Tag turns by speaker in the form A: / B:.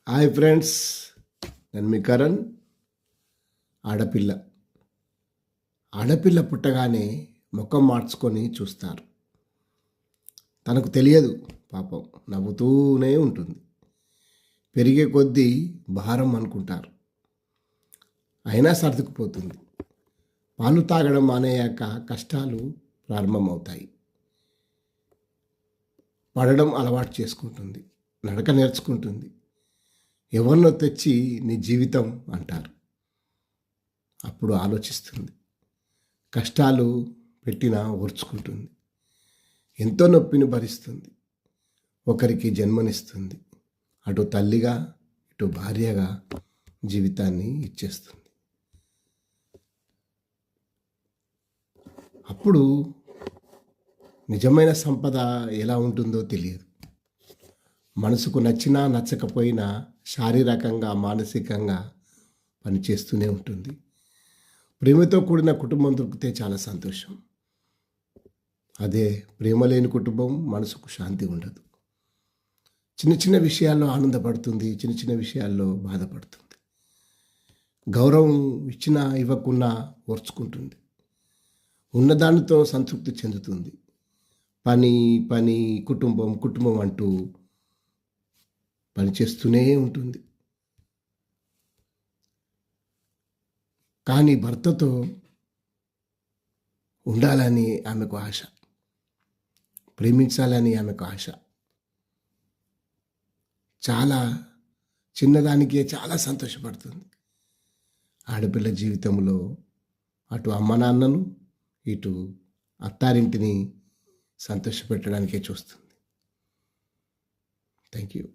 A: Hi friends, నేను మీ కరణ్. ఆడపిల్ల ఆడపిల్ల పుట్టగానే ముఖం మార్చుకొని చూస్తారు. తనకు తెలియదు, పాపం నవ్వుతూనే ఉంటుంది. పెరిగే కొద్దీ భారం అనుకుంటారు, అయినా సర్దుకుపోతుంది. పాలు తాగడం మానేయాక కష్టాలు ప్రారంభమవుతాయి. పడడం అలవాటు చేసుకుంటుంది, నడక నేర్చుకుంటుంది. ఎవరినో తెచ్చి నీ జీవితం అంటారు. అప్పుడు ఆలోచిస్తుంది, కష్టాలు పెట్టినా ఓర్చుకుంటుంది. ఎంతో నొప్పిని భరిస్తుంది. ఒకరికి జన్మనిస్తుంది. అటు తల్లిగా ఇటు భార్యగా జీవితాన్ని ఇచ్చేస్తుంది. అప్పుడు నిజమైన సంపద ఎలా ఉంటుందో తెలియదు. మనసుకు నచ్చినా నచ్చకపోయినా శారీరకంగా మానసికంగా పనిచేస్తూనే ఉంటుంది. ప్రేమతో కూడిన కుటుంబం దొరికితే చాలా సంతోషం. అదే ప్రేమ లేని కుటుంబం మనసుకు శాంతి ఉండదు. చిన్న చిన్న విషయాల్లో ఆనందపడుతుంది, చిన్న చిన్న విషయాల్లో బాధపడుతుంది. గౌరవం ఇచ్చినా ఇవ్వకున్నా ఓర్చుకుంటుంది. ఉన్నదానితో సంతృప్తి చెందుతుంది. పని పని కుటుంబం కుటుంబం అంటూ పనిచేస్తూనే ఉంటుంది. కానీ భర్తతో ఉండాలని ఆమెకు ఆశ, ప్రేమించాలని ఆమెకు ఆశ. చాలా చిన్నదానికే చాలా సంతోషపడుతుంది. ఆడపిల్ల జీవితంలో అటు అమ్మ నాన్నను ఇటు అత్తారింటిని సంతోషపెట్టడానికే చూస్తుంది. Thank you.